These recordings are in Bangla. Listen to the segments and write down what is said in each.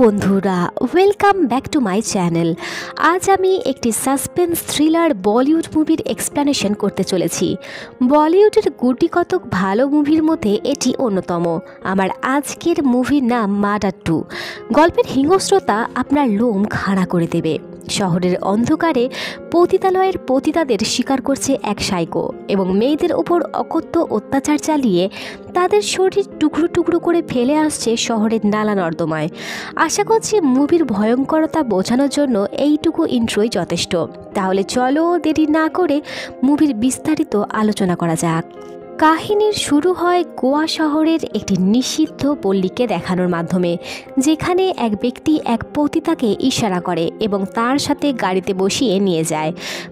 বন্ধুরা, welcome back to my channel. আজ আমি একটি সাসপেন্স থ্রিলার বলিউড মুভির এক্সপ্লেনেশন করতে চলেছি। বলিউডের গুটি কতক ভালো মুভির মধ্যে এটি অন্যতম। আমার আজকের মুভির নাম মার্ডার 2। গল্পের হিংস্রতা আপনার লোম খাড়া করে দেবে। শহরের অন্ধকারে পতিতালয়ের পতিতাদের শিকার করছে এক সাইকো এবং মেয়েদের উপর অকথ্য অত্যাচার চালিয়ে তাদের শরীর টুকরো টুকরো করে ফেলে আসছে শহরের নালা নর্দমায়। আশা করছি মুভির ভয়ঙ্করতা বোঝানোর জন্য এইটুকু ইন্ট্রোই যথেষ্ট। তাহলে চলো দেরি না করে মুভির বিস্তারিত আলোচনা করা যাক। কাহিনীর শুরু হয় গোয়া শহরের একটি নিষিদ্ধ পল্লীকে দেখানোর মাধ্যমে, যেখানে এক ব্যক্তি এক পতিতাকে ইশারা করে এবং তার সাথে গাড়িতে বসিয়ে নিয়ে যায়।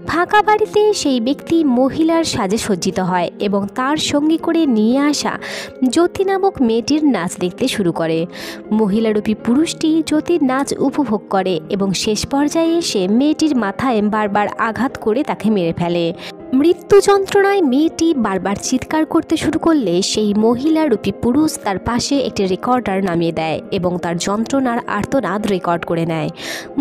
ফাঁকা বাড়িতে সেই ব্যক্তি মহিলার সাজে সজ্জিত হয় এবং তার সঙ্গী করে নিয়ে আসা জ্যোতি নামক মেয়েটির নাচ দেখতে শুরু করে। মহিলারূপী পুরুষটি জ্যোতির নাচ উপভোগ করে এবং শেষ পর্যায়ে এসে মেয়েটির মাথায় বারবার আঘাত করে তাকে মেরে ফেলে। মৃত্যু যন্ত্রণায় মেয়েটি বারবার চিৎকার করতে শুরু করলে সেই মহিলারূপী পুরুষ তার পাশে একটি রেকর্ডার নামিয়ে দেয় এবং তার যন্ত্রণার আর্তনাদ রেকর্ড করে নেয়।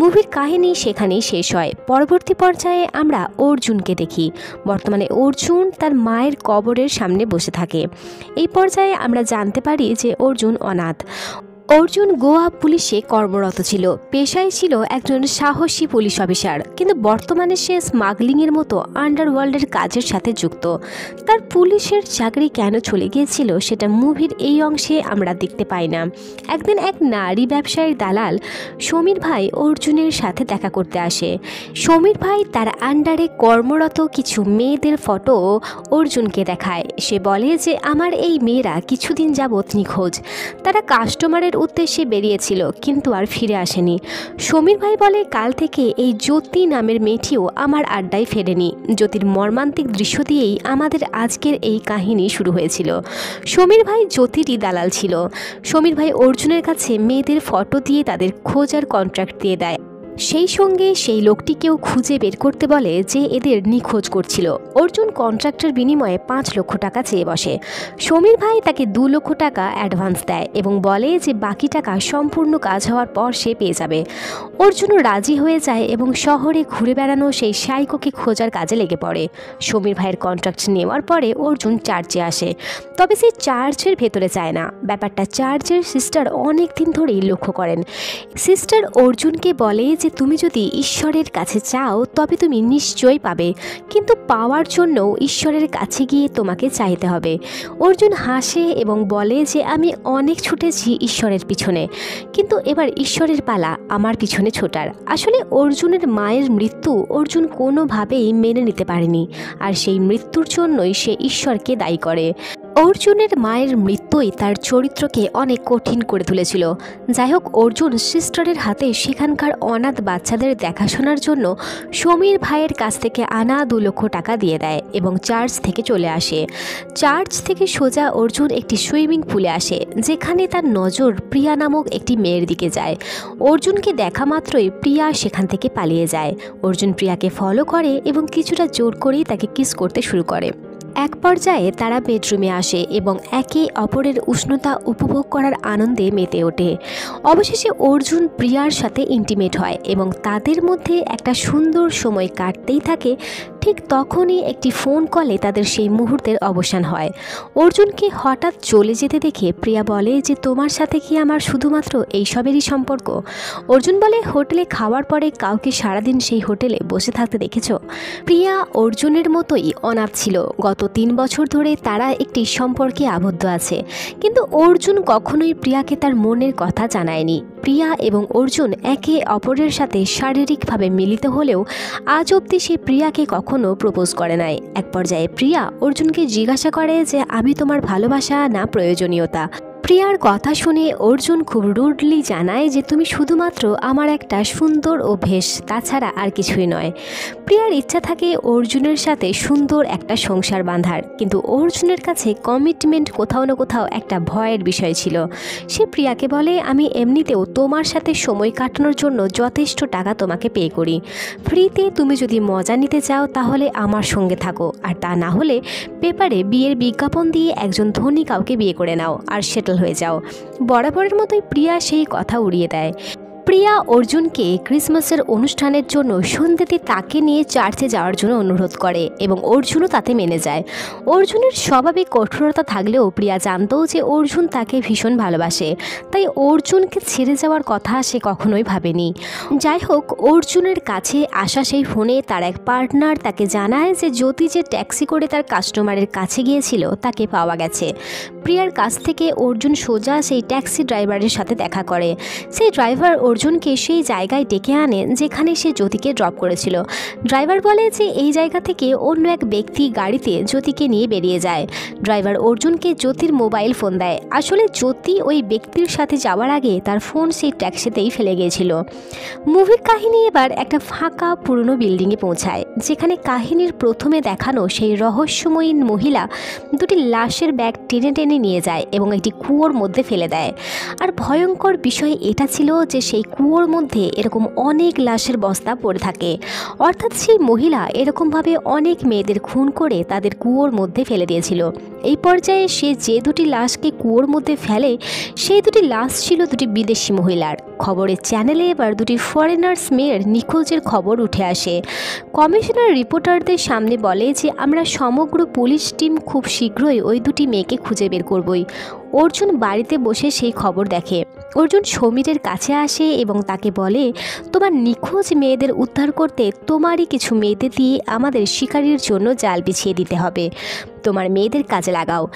মুভির কাহিনী সেখানেই শেষ হয়। পরবর্তী পর্যায়ে আমরা অর্জুনকে দেখি। বর্তমানে অর্জুন তার মায়ের কবরের সামনে বসে থাকে। এই পর্যায়ে আমরা জানতে পারি যে অর্জুন অনাথ। অর্জুন গোয়া পুলিশে কর্মরত ছিল। পেশায় ছিল একজন সাহসী পুলিশ অফিসার, কিন্তু বর্তমানে সে স্মাগলিংয়ের মতো আন্ডারওয়ার্ল্ডের কাজের সাথে যুক্ত। তার পুলিশের চাকরি কেন চলে গিয়েছিল সেটা মুভির এই অংশে আমরা দেখতে পাই না। একদিন এক নারী ব্যবসায়ীর দালাল সমীর ভাই অর্জুনের সাথে দেখা করতে আসে। সমীর ভাই তার আন্ডারে কর্মরত কিছু মেয়েদের ফটো অর্জুনকে দেখায়। সে বলে যে আমার এই মেয়েরা কিছুদিন যাবৎ নিখোঁজ। তারা কাস্টমারের উদ্দেশ্যে বেরিয়েছিল কিন্তু আর ফিরে আসেনি। সমীর ভাই বলে কাল থেকে এই জ্যোতি নামের মেয়েটিও আমার আড্ডায় ফেরেনি। জ্যোতির মর্মান্তিক দৃশ্য দিয়েই আমাদের আজকের এই কাহিনী শুরু হয়েছিল। সমীর ভাই জ্যোতিরই দালাল ছিল। সমীর ভাই অর্জুনের কাছে মেয়েদের ফটো দিয়ে তাদের খোঁজার কন্ট্রাক্ট দিয়ে দেয়। সেই সঙ্গে সেই লোকটিকেও খুঁজে বের করতে বলে যে এদের নিখোঁজ করছিল। অর্জুন কন্ট্রাক্টের বিনিময়ে 5 লক্ষ টাকা চেয়ে বসে। সমীর ভাই তাকে 2 লক্ষ টাকা অ্যাডভান্স দেয় এবং বলে যে বাকি টাকা সম্পূর্ণ কাজ হওয়ার পর সে পেয়ে যাবে। অর্জুনও রাজি হয়ে যায় এবং শহরে ঘুরে বেড়ানো সেই সাইকোকে খোঁজার কাজে লেগে পড়ে। সমীর ভাইয়ের কন্ট্রাক্ট নেওয়ার পরে অর্জুন চার্চে আসে, তবে সে চার্চের ভেতরে যায় না। ব্যাপারটা চার্চের সিস্টার অনেক দিন ধরেই লক্ষ্য করেন। সিস্টার অর্জুনকে বলে যে তুমি যদি ঈশ্বরের কাছে চাও তবে তুমি নিশ্চয়ই পাবে, কিন্তু পাওয়ার জন্য ঈশ্বরের কাছে গিয়ে তোমাকে চাইতে হবে। অর্জুন হাসে এবং বলে যে আমি অনেক ছুটেছি ঈশ্বরের পিছনে, কিন্তু এবার ঈশ্বরের পালা আমার পিছনে ছোটার। আসলে অর্জুনের মায়ের মৃত্যু অর্জুন কোনোভাবেই মেনে নিতে পারেনি, আর সেই মৃত্যুর জন্যই সে ঈশ্বরকে দায়ী করে। অর্জুনের মায়ের মৃত্যুই তার চরিত্রকে অনেক কঠিন করে তুলেছিল। যাই হোক, অর্জুন সিস্টারের হাতে সেখানকার অনাথ বাচ্চাদের দেখাশোনার জন্য সমীর ভাইয়ের কাছ থেকে আনা 2 লক্ষ টাকা দিয়ে দেয় এবং চার্চ থেকে চলে আসে। চার্চ থেকে সোজা অর্জুন একটি সুইমিং পুলে আসে, যেখানে তার নজর প্রিয়া নামক একটি মেয়ের দিকে যায়। অর্জুনকে দেখা মাত্রই প্রিয়া সেখান থেকে পালিয়ে যায়। অর্জুন প্রিয়াকে ফলো করে এবং কিছুটা জোর করেই তাকে কিস করতে শুরু করে। এক পর্যায়ে তারা বেডরুমে আসে এবং একে অপরের উষ্ণতা উপভোগ করার আনন্দে মেতে ওঠে। অবশেষে অর্জুন প্রিয়ার সাথে ইন্টিমেট হয় এবং তাদের মধ্যে একটা সুন্দর সময় কাটতেই থাকে। ঠিক তখনই একটি ফোন কলে তাদের সেই মুহূর্তের অবসান হয়। অর্জুনকে হঠাৎ চলে যেতে দেখে প্রিয়া বলে যে তোমার সাথে কি আমার শুধুমাত্র এইসবেরই সম্পর্ক? অর্জুন বলে হোটেলে খাওয়ার পরে কাউকে সারাদিন সেই হোটেলে বসে থাকতে দেখেছ? প্রিয়া অর্জুনের মতোই অনাথ ছিল। গত 3 বছর ধরে তারা একটি সম্পর্কে আবদ্ধ আছে, কিন্তু অর্জুন কখনোই প্রিয়াকে তার মনের কথা জানায়নি। প্রিয়া এবং অর্জুন একে অপরের সাথে শারীরিকভাবে মিলিত হলেও আজ অবধি সে প্রিয়াকে কখনো প্রপোজ করে নাই। এক পর্যায়ে প্রিয়া অর্জুনকে জিজ্ঞাসা করে যে আমি তোমার ভালোবাসা না প্রয়োজনীয়তা। প্রিয়ার কথা শুনে অর্জুন খুব রুডলি জানায় যে তুমি শুধুমাত্র আমার একটা সুন্দর অভ্যেস, তাছাড়া আর কিছুই নয়। প্রিয়ার ইচ্ছা থাকে অর্জুনের সাথে সুন্দর একটা সংসার বাঁধার, কিন্তু অর্জুনের কাছে কমিটমেন্ট কোথাও না কোথাও একটা ভয়ের বিষয় ছিল। সে প্রিয়াকে বলে আমি এমনিতেও তোমার সাথে সময় কাটানোর জন্য যথেষ্ট টাকা তোমাকে পে করি। ফ্রিতে তুমি যদি মজা নিতে চাও তাহলে আমার সঙ্গে থাকো, আর তা না হলে পেপারে বিয়ের বিজ্ঞাপন দিয়ে একজন ধনী কাউকে বিয়ে করে নাও আর সেটেল হয়ে যাও। বরাবরের মতোই প্রিয়া সেই কথা উড়িয়ে দেয়। প্রিয়া অর্জুনকে ক্রিসমাসের অনুষ্ঠানের জন্য সন্ধ্যেতে তাকে নিয়ে চার্চে যাওয়ার জন্য অনুরোধ করে এবং অর্জুনও তাতে মেনে যায়। অর্জুনের স্বাভাবিক কঠোরতা থাকলেও প্রিয়া জানতো যে অর্জুন তাকে ভীষণ ভালোবাসে, তাই অর্জুনকে ছেড়ে যাওয়ার কথা সে কখনোই ভাবেনি। যাই হোক, অর্জুনের কাছে আসা সেই ফোনে তার এক পার্টনার তাকে জানায় যে জ্যোতি যে ট্যাক্সি করে তার কাস্টমারের কাছে গিয়েছিল তাকে পাওয়া গেছে। প্রিয়ার কাছ থেকে অর্জুন সোজা সেই ট্যাক্সি ড্রাইভারের সাথে দেখা করে। সেই ড্রাইভার অর্জুনকে সেই জায়গায় ডেকে আনেন যেখানে সে জ্যোতিকে ড্রপ করেছিল। ড্রাইভার বলে যে এই জায়গা থেকে অন্য এক ব্যক্তি গাড়িতে জ্যোতিকে নিয়ে বেরিয়ে যায়। ড্রাইভার অর্জুনকে জ্যোতির মোবাইল ফোন দেয়। আসলে জ্যোতি ওই ব্যক্তির সাথে যাওয়ার আগে তার ফোন সেই ট্যাক্সিতেই ফেলে গিয়েছিল। মুভির কাহিনী এবার একটা ফাঁকা পুরনো বিল্ডিংয়ে পৌঁছায়, যেখানে কাহিনীর প্রথমে দেখানো সেই রহস্যময়ী মহিলা দুটি লাশের ব্যাগ টেনে টেনে নিয়ে যায় এবং একটি কুয়োর মধ্যে ফেলে দেয়। আর ভয়ঙ্কর বিষয় এটা ছিল যে সেই কুয়োর মধ্যে এরকম অনেক লাশের বস্তা পড়ে থাকে। অর্থাৎ সেই মহিলা এরকমভাবে অনেক মেয়েদের খুন করে তাদের কুয়োর মধ্যে ফেলে দিয়েছিল। এই পর্যায়ে সে যে দুটি লাশকে কুয়োর মধ্যে ফেলে সেই দুটি লাশ ছিল দুটি বিদেশি মহিলার। খবরের চ্যানেলে এবার দুটি ফরেনার্স মেয়ের নিখোঁজের খবর উঠে আসে। কমিশনার রিপোর্টারদের সামনে বলে যে আমরা সমগ্র পুলিশ টিম খুব শীঘ্রই ওই দুটি মেয়েকে খুঁজে বের করবই। অর্জুন বাড়িতে বসে সেই খবর দেখে। অর্জুন সমীরের কাছে আসে এবং তাকে বলে, তোমার নিখোঁজ মেয়েদের উদ্ধার করতে তোমারই কিছু মেয়েদের দিয়ে আমাদের শিকারির জন্য জাল বিছিয়ে দিতে হবে। তোমার মেয়েদের কাজে লাগাও।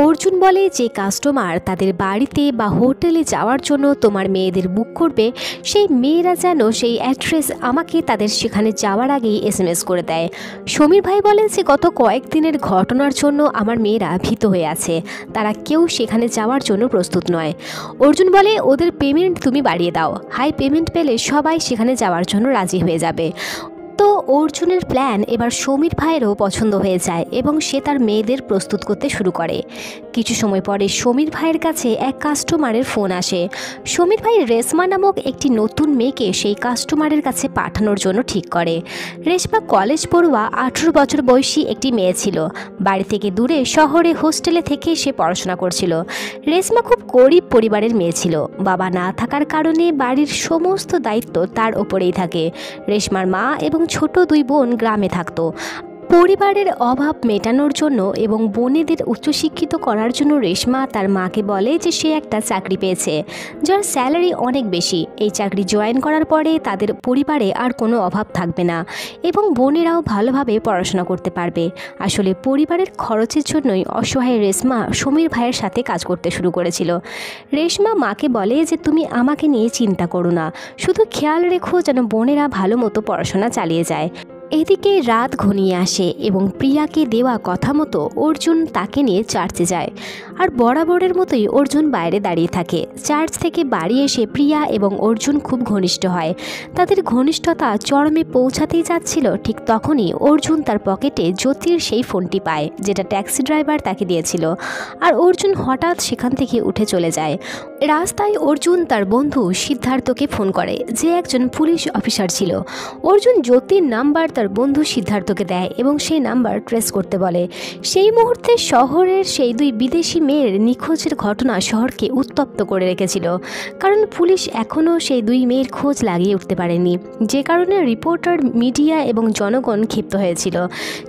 অর্জুন বলে যে কাস্টমার তাদের বাড়িতে বা হোটেলে যাওয়ার জন্য তোমার মেয়েদের বুক করবে সেই মেয়েরা যেন সেই অ্যাড্রেস আমাকে তাদের সেখানে যাওয়ার আগেই SMS করে দেয়। সমীর ভাই বলে যে গত কয়েকদিনের ঘটনার জন্য আমার মেয়েরা ভীত হয়ে আছে, তারা কেউ সেখানে যাওয়ার জন্য প্রস্তুত নয়। অর্জুন বলে ওদের পেমেন্ট তুমি বাড়িয়ে দাও, হাই পেমেন্ট পেলে সবাই সেখানে যাওয়ার জন্য রাজি হয়ে যাবে। তো অর্জুনের প্ল্যান এবার সমীর ভাইয়েরও পছন্দ হয়ে যায় এবং সে তার মেয়েদের প্রস্তুত করতে শুরু করে। কিছু সময় পরে সমীর ভাইয়ের কাছে এক কাস্টমারের ফোন আসে। সমীর ভাই রেশমা নামক একটি নতুন মেয়েকে সেই কাস্টমারের কাছে পাঠানোর জন্য ঠিক করে। রেশমা কলেজ পড়ুয়া 18 বছর বয়সী একটি মেয়ে ছিল। বাড়ি থেকে দূরে শহরে হোস্টেলে থেকে সে পড়াশোনা করছিল। রেশমা খুব গরিব পরিবারের মেয়ে ছিল। বাবা না থাকার কারণে বাড়ির সমস্ত দায়িত্ব তার ওপরেই থাকে। রেশমার মা এবং ছোট দুই বোন গ্রামে থাকতো। পরিবারের অভাব মেটানোর জন্য এবং বোনেদের উচ্চশিক্ষিত করার জন্য রেশমা তার মাকে বলে যে সে একটা চাকরি পেয়েছে যার স্যালারি অনেক বেশি। এই চাকরি জয়েন করার পরে তাদের পরিবারে আর কোনো অভাব থাকবে না এবং বোনেরাও ভালোভাবে পড়াশোনা করতে পারবে। আসলে পরিবারের খরচের জন্যই অসহায় রেশমা সমীর ভাইয়ের সাথে কাজ করতে শুরু করেছিল। রেশমা মাকে বলে যে তুমি আমাকে নিয়ে চিন্তা করো না, শুধু খেয়াল রেখো যেন বোনেরা ভালো মতো পড়াশোনা চালিয়ে যায়। এদিকে রাত ঘনিয়ে আসে এবং প্রিয়াকে দেওয়া কথা মতো অর্জুন তাকে নিয়ে চার্চে যায়। আর বরাবরের মতোই অর্জুন বাইরে দাঁড়িয়ে থাকে। চার্চ থেকে বাড়ি এসে প্রিয়া এবং অর্জুন খুব ঘনিষ্ঠ হয়। তাদের ঘনিষ্ঠতা চরমে পৌঁছাতেই যাচ্ছিল, ঠিক তখনই অর্জুন তার পকেটে জ্যোতির সেই ফোনটি পায় যেটা ট্যাক্সি ড্রাইভার তাকে দিয়েছিল। আর অর্জুন হঠাৎ সেখান থেকে উঠে চলে যায়। রাস্তায় অর্জুন তার বন্ধু সিদ্ধার্থকে ফোন করে, যে একজন পুলিশ অফিসার ছিল। অর্জুন জ্যোতির নাম্বার তার বন্ধু সিদ্ধার্থকে দেয় এবং সেই নাম্বার ট্রেস করতে বলে। সেই মুহূর্তে শহরের সেই দুই বিদেশি মেয়ের নিখোঁজের ঘটনা শহরকে উত্তপ্ত করে রেখেছিল, কারণ পুলিশ এখনও সেই দুই মেয়ের খোঁজ লাগিয়ে উঠতে পারেনি, যে কারণে রিপোর্টার, মিডিয়া এবং জনগণ ক্ষিপ্ত হয়েছিল।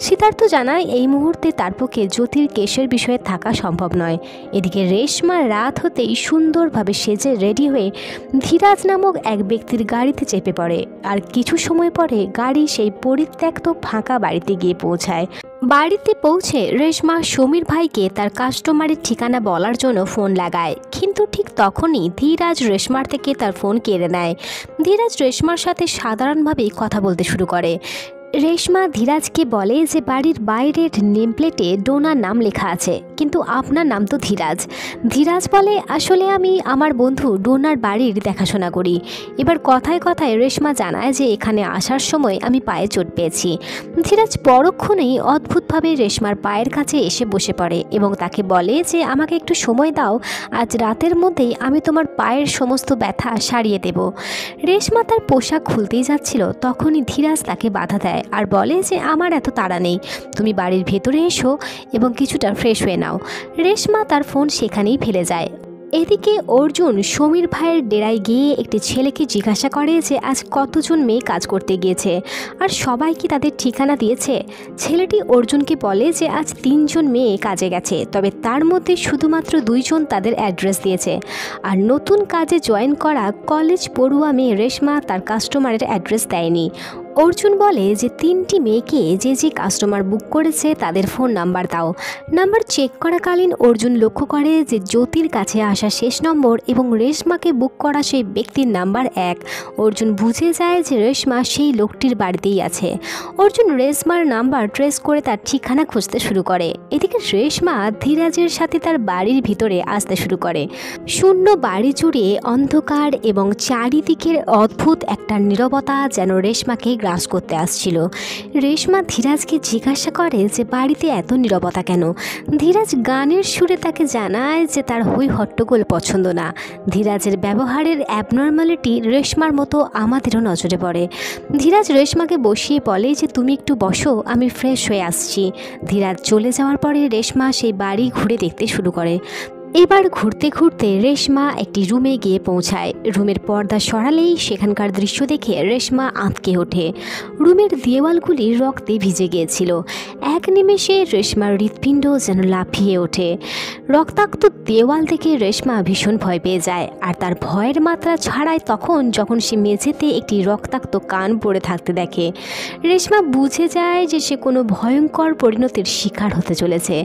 সিদ্ধার্থ জানায় এই মুহূর্তে তার পক্ষে জ্যোতির কেসের বিষয়ে থাকা সম্ভব নয়। এদিকে রেশমা রাত হতেই সুন্দরভাবে সেজে রেডি হয়ে ধীরাজ নামক এক ব্যক্তির গাড়িতে চেপে পড়ে। আর কিছু সময় পরে গাড়ি সেই পরিত্যক্ত ফাঁকা বাড়িতে গিয়ে পৌঁছায়। বাড়িতে পৌঁছে রেশমা সমীর ভাইকে তার কাস্টমারের ঠিকানা বলার জন্য ফোন লাগায়, কিন্তু ঠিক তখনই ধীরাজ রেশমার থেকে তার ফোন কেড়ে নেয়। ধীরাজ রেশমার সাথে সাধারণভাবেই কথা বলতে শুরু করে। রেশমা ধীরাজকে বলে যে বাড়ির বাইরের নেমপ্লেটে ডোনার নাম লেখা আছে, কিন্তু আপনার নাম তো ধীরাজ। ধীরাজ বলে আসলে আমি আমার বন্ধু ডোনার বাড়ির দেখাশোনা করি। এবার কথায় কথায় রেশমা জানায় যে এখানে আসার সময় আমি পায়ে চোট পেয়েছি। ধীরাজ পরক্ষণেই অদ্ভুতভাবে রেশমার পায়ের কাছে এসে বসে পড়ে এবং তাকে বলে যে আমাকে একটু সময় দাও, আজ রাতের মধ্যেই আমি তোমার পায়ের সমস্ত ব্যথা সারিয়ে দেব। রেশমা তার পোশাক খুলতেই যাচ্ছিল, তখনই ধীরাজ তাকে বাধা দেয় আর বলে যে আমার এত তাড়া নেই, তুমি বাড়ির ভেতরে এসো এবং কিছুটা ফ্রেশ হয়ে নাও। রেশমা তার ফোন সেখানেই ফেলে যায়। এদিকে অর্জুন সমীর ভাইয়ের ডেরায় গিয়ে একটি ছেলেকে জিজ্ঞাসা করে যে আজ কতজন মেয়ে কাজ করতে গিয়েছে আর সবাই কি তাদের ঠিকানা দিয়েছে। ছেলেটি অর্জুনকে বলে যে আজ 3 জন মেয়ে কাজে গেছে, তবে তার মধ্যে শুধুমাত্র 2 জন তাদের অ্যাড্রেস দিয়েছে। আর নতুন কাজে জয়েন করা কলেজ পড়ুয়া মেয়ে রেশমা তার কাস্টমারের অ্যাড্রেস দেয়নি। অর্জুন বলে যে 3টি মেয়েকে যে কাস্টমার বুক করেছে তাদের ফোন নাম্বার দাও। নাম্বার চেক করাকালীন অর্জুন লক্ষ্য করে যে জ্যোতির কাছে আসা শেষ নম্বর এবং রেশমাকে বুক করা সেই ব্যক্তির নাম্বার 1। অর্জুন বুঝে যায় যে রেশমা সেই লোকটির বাড়িতেই আছে। অর্জুন রেশমার নাম্বার ট্রেস করে তার ঠিকানা খুঁজতে শুরু করে। এদিকে রেশমা ধীরাজের সাথে তার বাড়ির ভিতরে আসতে শুরু করে। শূন্য বাড়ি জুড়ে অন্ধকার এবং চারিদিকের অদ্ভুত একটা নীরবতা যেন রেশমাকে গ্রাস করতে আসছিল। রেশমা ধীরাজকে জিজ্ঞাসা করে যে বাড়িতে এত নীরবতা কেন। ধীরাজ গানের সুরে তাকে জানায় যে তার হই হট্টগোল পছন্দ না। ধীরাজের ব্যবহারের অ্যাবনর্মালিটি রেশমার মতো আমাদেরও নজরে পড়ে। ধীরাজ রেশমাকে বসিয়ে বলে যে তুমি একটু বসো, আমি ফ্রেশ হয়ে আসছি। ধীরাজ চলে যাওয়ার পরে রেশমা সেই বাড়ি ঘুরে দেখতে শুরু করে। এবার ঘুরতে ঘুরতে রেশমা একটি রুমে গিয়ে পৌঁছায়। রুমের পর্দা সরালেই সেখানকার দৃশ্য দেখে রেশমা আঁতকে ওঠে। রুমের দেওয়ালগুলি রক্তে ভিজে গিয়েছিল। এক নিমেষে রেশমার হৃৎপিণ্ড যেন লাফিয়ে ওঠে। রক্তাক্ত দেওয়াল দেখে রেশমা ভীষণ ভয় পেয়ে যায়। আর তার ভয়ের মাত্রা ছাড়ায় যখন সে মেঝেতে একটি রক্তাক্ত কান পড়ে থাকতে দেখে। রেশমা বুঝে যায় যে সে কোনো ভয়ঙ্কর পরিণতির শিকার হতে চলেছে।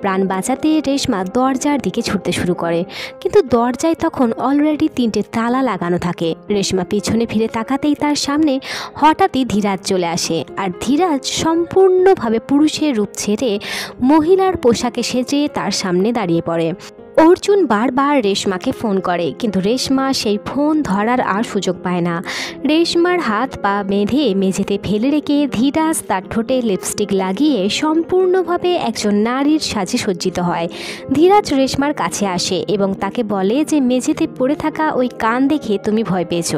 প্রাণ বাঁচাতে রেশমা দরজার দিকে ছুটতে শুরু করে, কিন্তু দরজায় তখন অলরেডি 3টে তালা লাগানো থাকে। রেশমা পিছনে ফিরে তাকাতেই তার সামনে হঠাৎই ধীরাজ চলে আসে। আর ধীরাজ সম্পূর্ণভাবে পুরুষের রূপ ছেড়ে মহিলার পোশাকে সেজে তার সামনে দাঁড়িয়ে পড়ে। অর্জুন বারবার রেশমাকে ফোন করে, কিন্তু রেশমা সেই ফোন ধরার আর সুযোগ পায় না। রেশমার হাত পা বেঁধে মেঝেতে ফেলে রেখে ধীরাজ তার ঠোঁটে লিপস্টিক লাগিয়ে সম্পূর্ণভাবে একজন নারীর সাজে সজ্জিত হয়। ধীরাজ রেশমার কাছে আসে এবং তাকে বলে যে মেঝেতে পড়ে থাকা ওই কান দেখে তুমি ভয় পেয়েছ।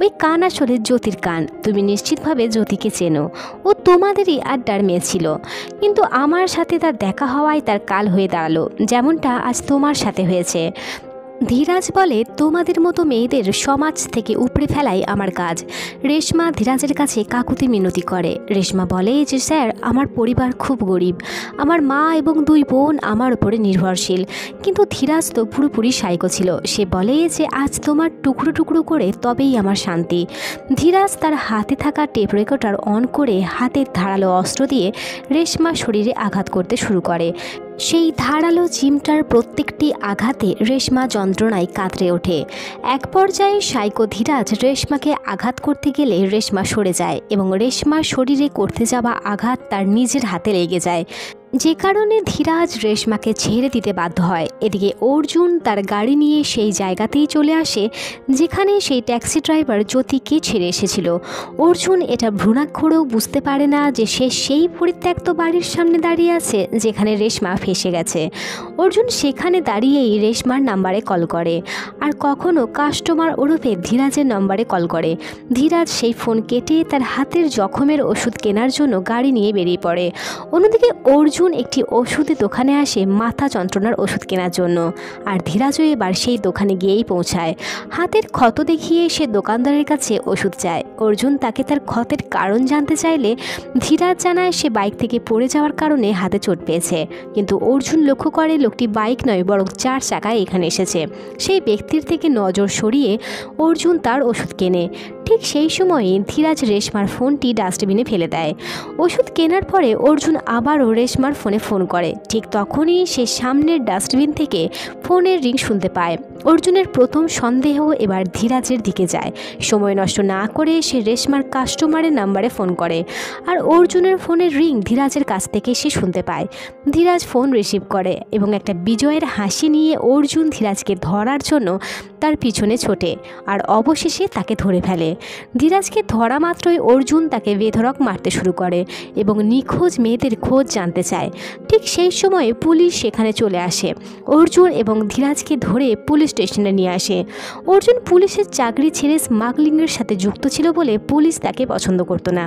ওই কান আসলে জ্যোতির কান। তুমি নিশ্চিতভাবে জ্যোতিকে চেনো। ও তোমাদেরই আড্ডার মেয়ে ছিল, কিন্তু আমার সাথে তার দেখা হওয়ায় তার কাল হয়ে দাঁড়ালো, যেমনটা আজ তোমার সাথে হয়েছে। ধীরাজ বলে তোমাদের মতো মেয়েদের সমাজ থেকে উপড়ে ফেলাই আমার কাজ। রেশমা ধীরাজের কাছে কাকুতি মিনতি করে। রেশমা বলে যে স্যার, আমার পরিবার খুব গরিব। আমার মা এবং 2 বোন আমার উপরে নির্ভরশীল। কিন্তু ধীরাজ তো পুরোপুরি সাইকো ছিল। সে বলে যে আজ তোমার টুকরো টুকরো করে তবেই আমার শান্তি। ধীরাজ তার হাতে থাকা টেপ রেকর্ডার অন করে হাতের ধারালো অস্ত্র দিয়ে রেশমা শরীরে আঘাত করতে শুরু করে। সেই ধারালো চিমটার প্রত্যেকটি আঘাতে রেশমা যন্ত্রণায় কাতরে ওঠে। এক পর্যায়ে সাইকো ধীরাজ রেশমাকে আঘাত করতে গেলে রেশমা সরে যায় এবং রেশমার শরীরে করতে যাওয়া আঘাত তার নিজের হাতে লেগে যায়, যে কারণে ধীরাজ রেশমাকে ছেড়ে দিতে বাধ্য হয়। এদিকে অর্জুন তার গাড়ি নিয়ে সেই জায়গাতেই চলে আসে যেখানে সেই ট্যাক্সি ড্রাইভার জ্যোতিকে ছেড়ে এসেছিল। অর্জুন এটা ভ্রূণাক্ষরেও বুঝতে পারে না যে সে সেই পরিত্যক্ত বাড়ির সামনে দাঁড়িয়ে আছে যেখানে রেশমা ফেসে গেছে। অর্জুন সেখানে দাঁড়িয়েই রেশমার নাম্বারে কল করে, আর কখনো কাস্টমার ওরফে ধীরাজের নাম্বারে কল করে। ধীরাজ সেই ফোন কেটে তার হাতের জখমের ওষুধ কেনার জন্য গাড়ি নিয়ে বেরিয়ে পড়ে। অন্যদিকে অর্জুন একটি ওষুধের দোকানে আসে মাথা যন্ত্রণার ওষুধ কেনার জন্য, আর ধীরাজও এবার সেই দোকানে গিয়েই পৌঁছায়। হাতের ক্ষত দেখিয়ে সে দোকানদারের কাছে ওষুধ চায়। অর্জুন তাকে তার ক্ষতের কারণ জানতে চাইলে ধীরাজ জানায় সে বাইক থেকে পড়ে যাওয়ার কারণে হাতে চোট পেয়েছে। কিন্তু অর্জুন লক্ষ্য করে লোকটি বাইক নয় বরং 4 চাকায় এখানে এসেছে। সেই ব্যক্তির থেকে নজর সরিয়ে অর্জুন তার ওষুধ কেনে। ঠিক সেই সময়ে ধীরাজ রেশমার ফোনটি ডাস্টবিনে ফেলে দেয়। ওষুধ কেনার পরে অর্জুন আবারও রেশমার ফোনে ফোন করে। ঠিক তখনই সে সামনের ডাস্টবিন থেকে ফোনের রিং শুনতে পায়। অর্জুনের প্রথম সন্দেহ এবার ধীরাজের দিকে যায়। সময় নষ্ট না করে সে রেশমার কাস্টমারের নাম্বারে ফোন করে, আর অর্জুনের ফোনের রিং ধীরাজের কাছ থেকে সে শুনতে পায়। ধীরাজ ফোন রিসিভ করে এবং একটা বিজয়ের হাসি নিয়ে অর্জুন ধীরাজকে ধরার জন্য তার পিছনে ছোটে, আর অবশেষে তাকে ধরে ফেলে। ধীরাজকে ধরা মাত্রই অর্জুন তাকে বেধড়ক মারতে শুরু করে এবং নিখোঁজ মেয়েদের খোঁজ জানতে চায়। ঠিক সেই সময়ে পুলিশ সেখানে চলে আসে। অর্জুন এবং ধীরাজকে ধরে পুলিশ স্টেশনে নিয়ে আসে। অর্জুন পুলিশের চাকরি ছেড়ে স্মাগলিংয়ের সাথে যুক্ত ছিল বলে পুলিশ তাকে পছন্দ করত না।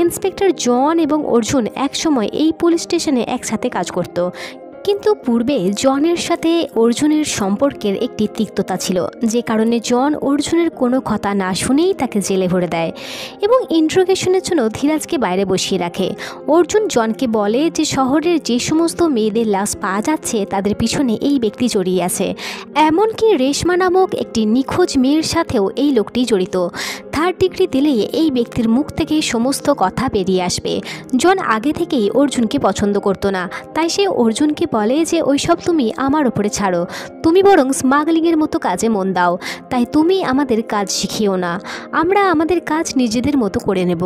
ইন্সপেক্টর জন এবং অর্জুন একসময় এই পুলিশ স্টেশনে একসাথে কাজ করত, কিন্তু পূর্বে জনের সাথে অর্জুনের সম্পর্কের একটি তিক্ততা ছিল, যে কারণে জন অর্জুনের কোনো কথা না শুনেই তাকে জেলে ভরে দেয় এবং ইন্ট্রোগেশনের জন্য ধীরাজকে বাইরে বসিয়ে রাখে। অর্জুন জনকে বলে যে শহরের যে সমস্ত মেয়েদের লাশ পাওয়া যাচ্ছে তাদের পিছনে এই ব্যক্তি জড়িয়ে আছে, এমনকি রেশমা নামক একটি নিখোঁজ মেয়ের সাথেও এই লোকটি জড়িত। 3rd ডিগ্রি দিলেই এই ব্যক্তির মুখ থেকে সমস্ত কথা বেরিয়ে আসবে। জন আগে থেকেই অর্জুনকে পছন্দ করতো না, তাই সে অর্জুনকে বলে যে ওইসব তুমি আমার ওপরে ছাড়ো, তুমি বরং স্মাগলিংয়ের মতো কাজে মন দাও, তাই তুমি আমাদের কাজ শিখিও না, আমরা আমাদের কাজ নিজেদের মতো করে নেব।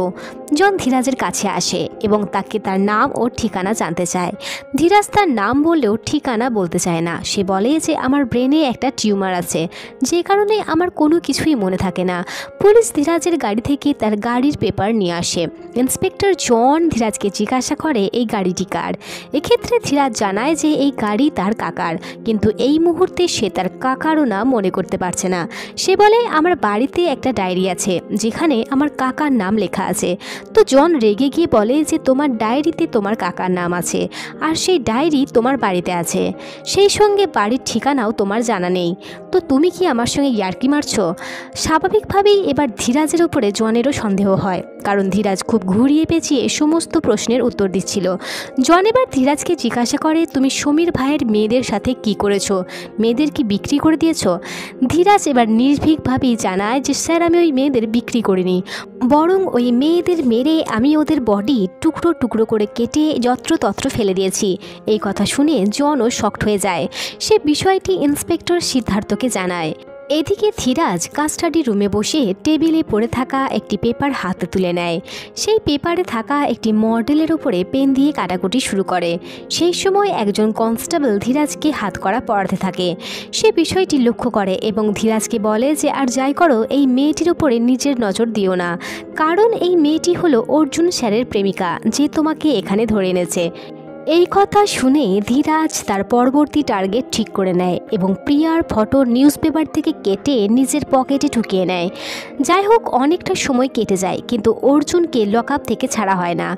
জন ধীরাজের কাছে আসে এবং তাকে তার নাম ও ঠিকানা জানতে চায়। ধীরাজ তার নাম বললেও ঠিকানা বলতে চায় না। সে বলে যে আমার ব্রেনে একটা টিউমার আছে, যে কারণে আমার কোনো কিছুই মনে থাকে না। পুলিশ ধীরাজের গাড়ি থেকে তার গাড়ির পেপার নিয়ে আসে। ইন্সপেক্টর জন ধীরাজকে জিজ্ঞাসা করে এই গাড়িটি কার। এক্ষেত্রে ধীরাজ জানায় যে এই গাড়ি তার কাকার, কিন্তু এই মুহূর্তে সে তার কাকারও নাম মনে করতে পারছে না। সে বলে আমার বাড়িতে একটা ডায়েরি আছে যেখানে আমার কাকার নাম লেখা আছে। তো জন রেগে গিয়ে বলে যে তোমার ডায়েরিতে তোমার কাকার নাম আছে আর সেই ডায়েরি তোমার বাড়িতে আছে, সেই সঙ্গে বাড়ির ঠিকানাও তোমার জানা নেই, তো তুমি কি আমার সঙ্গে ইয়ার্কি মারছো? স্বাভাবিকভাবেই এবার ধীরাজের উপরে জনেরও সন্দেহ হয়, কারণ ধীরাজ খুব ঘুরিয়ে পেঁচিয়ে সমস্ত প্রশ্নের উত্তর দিচ্ছিল। জন এবার ধীরাজকে জিজ্ঞাসা করে তুমি সমীর ভাইয়ের মেয়েদের সাথে কি করেছো, মেয়েদের কি বিক্রি করে দিয়েছো? ধীরাজ এবার নির্ভীকভাবেই জানায় যে স্যার আমি ওই মেয়েদের বিক্রি করিনি, বরং ওই মেয়েদের মেরে আমি ওদের বডি টুকরো টুকরো করে কেটে যত্রতত্র ফেলে দিয়েছি। এই কথা শুনে জনও শকড হয়ে যায়। সে বিষয়টি ইন্সপেক্টর সিদ্ধার্থকে জানায়। এদিকে ধীরাজ কাস্টাডি রুমে বসে টেবিলে পড়ে থাকা একটি পেপার হাতে তুলে নেয়। সেই পেপারে থাকা একটি মডেলের উপরে পেন দিয়ে কাটাকুটি শুরু করে। সেই সময় একজন কনস্টেবল ধীরাজকে হাত করা পড়াতে থাকে। সে বিষয়টি লক্ষ্য করে এবং ধীরাজকে বলে যে আর যাই করো এই মেয়েটির উপরে নিজের নজর দিও না, কারণ এই মেয়েটি হলো অর্জুন স্যারের প্রেমিকা যে তোমাকে এখানে ধরে এনেছে। এই কথা শুনে ধীরাজ তার পরবর্তী টার্গেট ঠিক করে নেয় এবং প্রিয়ার ফটো নিউজপেপার থেকে কেটে নিজের পকেটে ঢুকিয়ে নেয়। যাই হোক অনেকটা সময় কেটে যায়, কিন্তু অর্জুনকে লকআপ থেকে ছাড়া হয় না।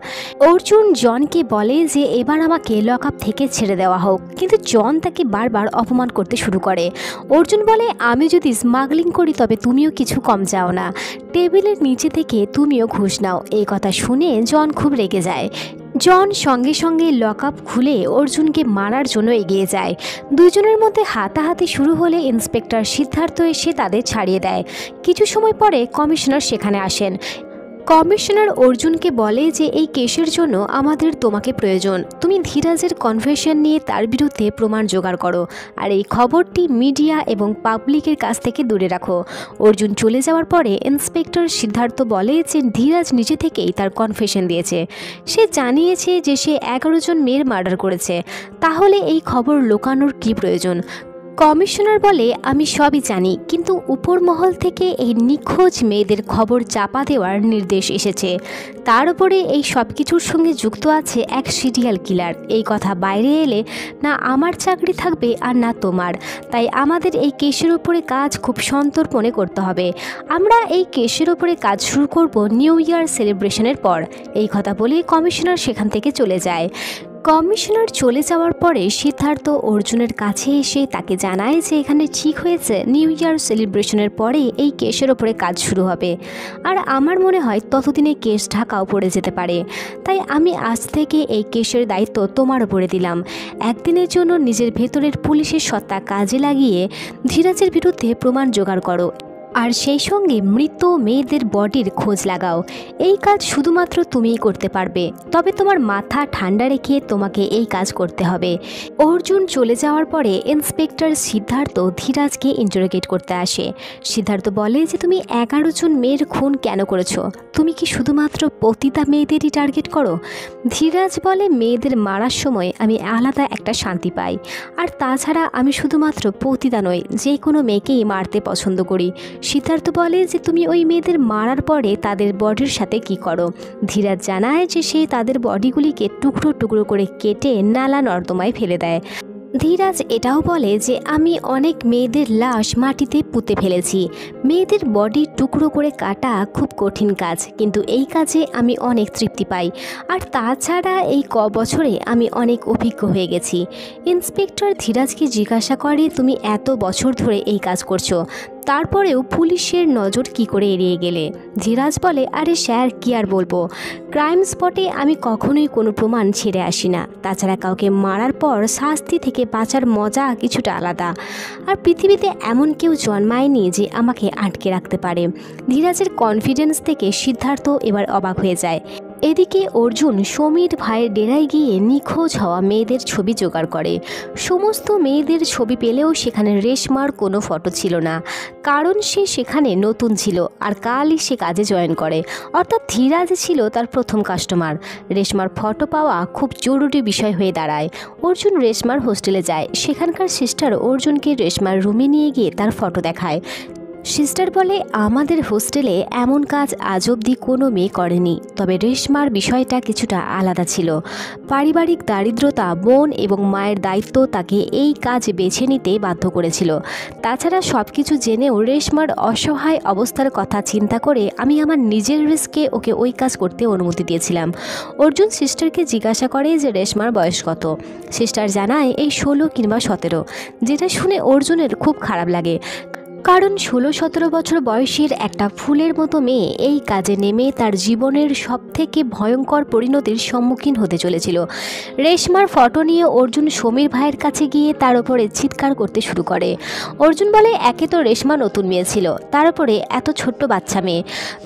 অর্জুন জনকে বলে যে এবার আমাকে লকআপ থেকে ছেড়ে দেওয়া হোক, কিন্তু জন তাকে বারবার অপমান করতে শুরু করে। অর্জুন বলে আমি যদি স্মাগলিং করি তবে তুমিও কিছু কম যাও না, টেবিলের নিচে থেকে তুমিও ঘুষ নাও। এই কথা শুনে জন খুব রেগে যায়। জন সঙ্গে সঙ্গে লকআপ খুলে অর্জুনকে মারার জন্য এগিয়ে যায়। দুজনের মধ্যে হাতাহাতি শুরু হলে ইন্সপেক্টর সিদ্ধার্থ এসে তাদের ছাড়িয়ে দেয়। কিছু সময় পরে কমিশনার সেখানে আসেন। কমিশনার অর্জুনকে বলে যে এই কেসের জন্য আমাদের তোমাকে প্রয়োজন, তুমি ধীরাজের কনফেশন নিয়ে তার বিরুদ্ধে প্রমাণ জোগাড় করো, আর এই খবরটি মিডিয়া এবং পাবলিকের কাছ থেকে দূরে রাখো। অর্জুন চলে যাওয়ার পরে ইন্সপেক্টর সিদ্ধার্থ বলে যে ধীরাজ নিজে থেকেই তার কনফেশন দিয়েছে, সে জানিয়েছে যে সে 11 জন মেয়ের মার্ডার করেছে, তাহলে এই খবর লুকানোর কী প্রয়োজন? কমিশনার বলে আমি সবই জানি, কিন্তু উপর মহল থেকে এই নিখোঁজ মেয়েদের খবর চাপা দেওয়ার নির্দেশ এসেছে, তার উপরে এই সব কিছুর সঙ্গে যুক্ত আছে এক সিরিয়াল কিলার। এই কথা বাইরে এলে না আমার চাকরি থাকবে আর না তোমার, তাই আমাদের এই কেসের উপরে কাজ খুব সন্তর্পণে করতে হবে। আমরা এই কেসের উপরে কাজ শুরু করব নিউ ইয়ার সেলিব্রেশনের পর। এই কথা বলে কমিশনার সেখান থেকে চলে যায়। কমিশনার চলে যাওয়ার পরে সিদ্ধার্থ অর্জুনের কাছে এসে তাকে জানায় যে এখানে ঠিক হয়েছে নিউ ইয়ার সেলিব্রেশনের পরে এই কেসের ওপরে কাজ শুরু হবে, আর আমার মনে হয় ততদিনে কেস ঢাকাও পড়ে যেতে পারে, তাই আমি আজ থেকে এই কেসের দায়িত্ব তোমার উপরে দিলাম। একদিনের জন্য নিজের ভেতরের পুলিশের সত্তা কাজে লাগিয়ে ধীরাজের বিরুদ্ধে প্রমাণ জোগাড় করো, আর সেই সঙ্গে মৃত মেয়েদের বডির খোঁজ লাগাও। এই কাজ শুধুমাত্র তুমিই করতে পারবে, তবে তোমার মাথা ঠান্ডা রেখে তোমাকে এই কাজ করতে হবে। অর্জুন চলে যাওয়ার পরে ইন্সপেক্টর সিদ্ধার্থ ধীরাজকে ইন্টারোগেট করতে আসে। সিদ্ধার্থ বলে যে তুমি 11 জন মেয়ের খুন কেন করেছো? তুমি কি শুধুমাত্র পতিতা মেয়েদেরই টার্গেট করো? ধীরাজ বলে মেয়েদের মারার সময় আমি আলাদা একটা শান্তি পাই, আর তাছাড়া আমি শুধুমাত্র পতিতা নই, যে কোনো মেয়েকেই মারতে পছন্দ করি। সিদ্ধার্থ বলে যে তুমি ওই মেয়েদের মারার পরে তাদের বডির সাথে কি করো? ধীরাজ জানায় যে সে তাদের বডিগুলিকে টুকরো টুকরো করে কেটে নালা নর্দমায় ফেলে দেয়। ধীরাজ এটাও বলে যে আমি অনেক মেয়েদের লাশ মাটিতে পুঁতে ফেলেছি। মেয়েদের বডি টুকরো করে কাটা খুব কঠিন কাজ, কিন্তু এই কাজে আমি অনেক তৃপ্তি পাই। আর তাছাড়া এই বছরে আমি অনেক অভিজ্ঞ হয়ে গেছি। ইন্সপেক্টর ধীরাজকে জিজ্ঞাসা করে, তুমি এত বছর ধরে এই কাজ করছো, তারপরেও পুলিশের নজর কি করে এড়িয়ে গেলে? ধীরাজ বলে, আরে স্যার, কি আর বলবো, ক্রাইম স্পটে আমি কখনোই কোনো প্রমাণ ছেড়ে আসি না। তাছাড়া কাউকে মারার পর শাস্তি থেকে বাঁচার মজা কিছুটা আলাদা। আর পৃথিবীতে এমন কেউ জন্মায়নি যে আমাকে আটকে রাখতে পারে। ধীরাজের কনফিডেন্স থেকে সিদ্ধার্থ এবার অবাক হয়ে যায়। এদিকে অর্জুন সমীর ভাইয়ের ডেরায় গিয়ে নিখোঁজ হওয়া মেয়েদের ছবি জোগাড় করে। সমস্ত মেয়েদের ছবি পেলেও সেখানে রেশমার কোনো ফটো ছিল না, কারণ সে সেখানে নতুন ছিল আর কালই সে কাজে জয়েন করে। অর্থাৎ ধীরাজ ছিল তার প্রথম কাস্টমার। রেশমার ফটো পাওয়া খুব জরুরি বিষয় হয়ে দাঁড়ায়। অর্জুন রেশমার হোস্টেলে যায়। সেখানকার সিস্টার অর্জুনকে রেশমার রুমে নিয়ে গিয়ে তার ফটো দেখায়। সিস্টার বলে, আমাদের হোস্টেলে এমন কাজ আজ অবধি কোনো মেয়ে করেনি, তবে রেশমার বিষয়টা কিছুটা আলাদা ছিল। পারিবারিক দারিদ্রতা, বোন এবং মায়ের দায়িত্ব তাকে এই কাজ বেছে নিতে বাধ্য করেছিল। তাছাড়া সব কিছু জেনেও রেশমার অসহায় অবস্থার কথা চিন্তা করে আমি আমার নিজের রিস্কে ওকে ওই কাজ করতে অনুমতি দিয়েছিলাম। অর্জুন সিস্টারকে জিজ্ঞাসা করে যে রেশমার বয়স কত। সিস্টার জানায় এই 16 কিংবা 17, যেটা শুনে অর্জুনের খুব খারাপ লাগে, কারণ 16-17 বছর বয়সের একটা ফুলের মতো মেয়ে এই কাজে নেমে তার জীবনের সবথেকে ভয়ঙ্কর পরিণতির সম্মুখীন হতে চলেছিল। রেশমার ফটো নিয়ে অর্জুন সমীর ভাইয়ের কাছে গিয়ে তার উপরে চিৎকার করতে শুরু করে। অর্জুন বলে, একে তো রেশমা নতুন মেয়ে ছিল, তার উপরে এত ছোট্ট বাচ্চা মেয়ে।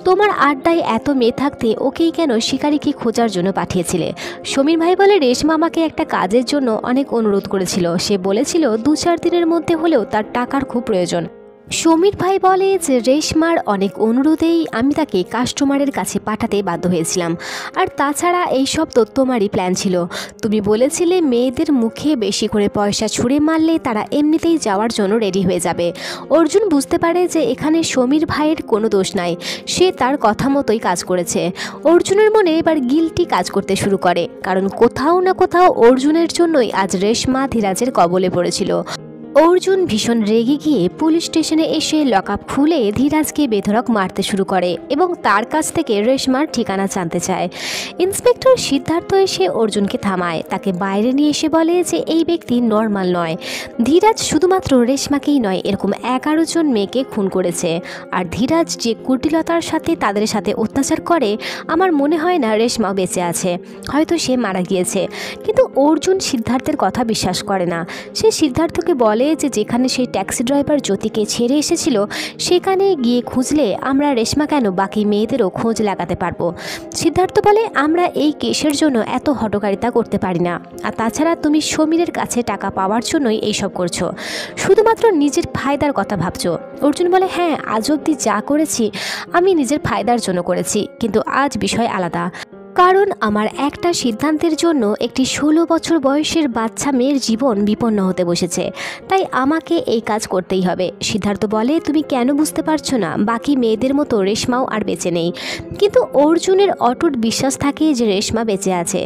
তোমার আড্ডায় এত মেয়ে থাকতে ওকেই কেন শিকারীকে খোঁজার জন্য পাঠিয়েছিলে? সমীর ভাই বলে, রেশমা আমাকে একটা কাজের জন্য অনেক অনুরোধ করেছিল। সে বলেছিল 2-4 দিনের মধ্যে হলেও তার টাকার খুব প্রয়োজন। সমীর ভাই বলে যে রেশমার অনেক অনুরোধেই আমি তাকে কাস্টমারের কাছে পাঠাতে বাধ্য হয়েছিলাম। আর তাছাড়া এইসব তো তোমারই প্ল্যান ছিল। তুমি বলেছিলে মেয়েদের মুখে বেশি করে পয়সা ছুঁড়ে মারলে তারা এমনিতেই যাওয়ার জন্য রেডি হয়ে যাবে। অর্জুন বুঝতে পারে যে এখানে সমীর ভাইয়ের কোনো দোষ নাই, সে তার কথা মতোই কাজ করেছে। অর্জুনের মনে এবার গিল্টি কাজ করতে শুরু করে, কারণ কোথাও না কোথাও অর্জুনের জন্যই আজ রেশমা ধীরাজের কবলে পড়েছিল। অর্জুন ভীষণ রেগে গিয়ে পুলিশ স্টেশনে এসে লকআপ খুলে ধীরাজকে বেধড়ক মারতে শুরু করে এবং তার কাছ থেকে রেশমার ঠিকানা জানতে চায়। ইন্সপেক্টর সিদ্ধার্থ এসে অর্জুনকে থামায়, তাকে বাইরে নিয়ে এসে বলে যে এই ব্যক্তি নর্মাল নয়। ধীরাজ শুধুমাত্র রেশমাকেই নয়, এরকম 11 জন মেয়েকে খুন করেছে। আর ধীরাজ যে কুটিলতার সাথে তাদের সাথে অত্যাচার করে, আমার মনে হয় না রেশমা বেঁচে আছে, হয়তো সে মারা গিয়েছে। কিন্তু অর্জুন সিদ্ধার্থের কথা বিশ্বাস করে না। সে সিদ্ধার্থকে বলে যে যেখানে সেই ট্যাক্সি ড্রাইভার জ্যোতিকে ছেড়ে এসেছিল সেখানে গিয়ে খুঁজলে আমরা রেশমা কেন বাকি মেয়েদেরও খোঁজ লাগাতে পারবো। সিদ্ধার্থ বলে, আমরা এই কেসের জন্য এত হঠকারিতা করতে পারি না। আর তাছাড়া তুমি সমীরের কাছে টাকা পাওয়ার জন্যই এইসব করছো, শুধুমাত্র নিজের ফায়দার কথা ভাবছো। অর্জুন বলে, হ্যাঁ, আজ অবধি যা করেছি আমি নিজের ফায়দার জন্য করেছি, কিন্তু আজ বিষয় আলাদা। কারণ আমার একটা সিদ্ধান্তের জন্য একটি 16 বছর বয়সের বাচ্চা মেয়ের জীবন বিপন্ন হতে বসেছে, তাই আমাকে এই কাজ করতেই হবে। সিদ্ধার্থ বলে, তুমি কেন বুঝতে পারছো না? বাকি মেয়েদের মতো রেশমাও আর বেঁচে নেই। কিন্তু অর্জুনের অটুট বিশ্বাস থাকে যে রেশমা বেঁচে আছে।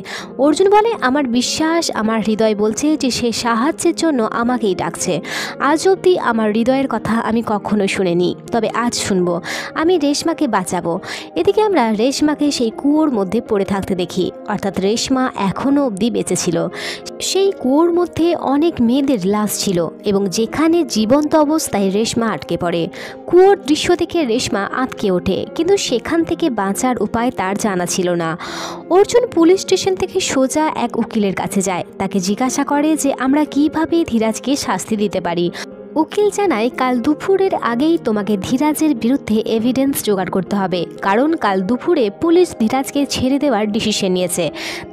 অর্জুন বলে, আমার বিশ্বাস, আমার হৃদয় বলছে যে সে সাহায্যের জন্য আমাকেই ডাকছে। আজ অবধি আমার হৃদয়ের কথা আমি কখনো শুনিনি, তবে আজ শুনবো। আমি রেশমাকে বাঁচাবো। এদিকে আমরা রেশমাকে সেই কুয়োর মধ্যে পড়ে থাকতে দেখি, অর্থাৎ রেশমা এখনও অবধি বেঁচে ছিল। সেই কুয়োর মধ্যে অনেক মেয়েদের লাশ ছিল এবং যেখানে জীবন্ত অবস্থায় রেশমা আটকে পড়ে। কুয়োর দৃশ্য দেখে রেশমা আটকে ওঠে, কিন্তু সেখান থেকে বাঁচার উপায় তার জানা ছিল না। অর্জুন পুলিশ স্টেশন থেকে সোজা এক উকিলের কাছে যায়। তাকে জিজ্ঞাসা করে যে আমরা কিভাবে ধীরাজকে শাস্তি দিতে পারি। উকিল জানায়, কাল দুপুরের আগেই তোমাকে ধীরাজের বিরুদ্ধে এভিডেন্স জোগাড় করতে হবে, কারণ কাল দুপুরে পুলিশ ধীরাজকে ছেড়ে দেওয়ার ডিসিশন নিয়েছে।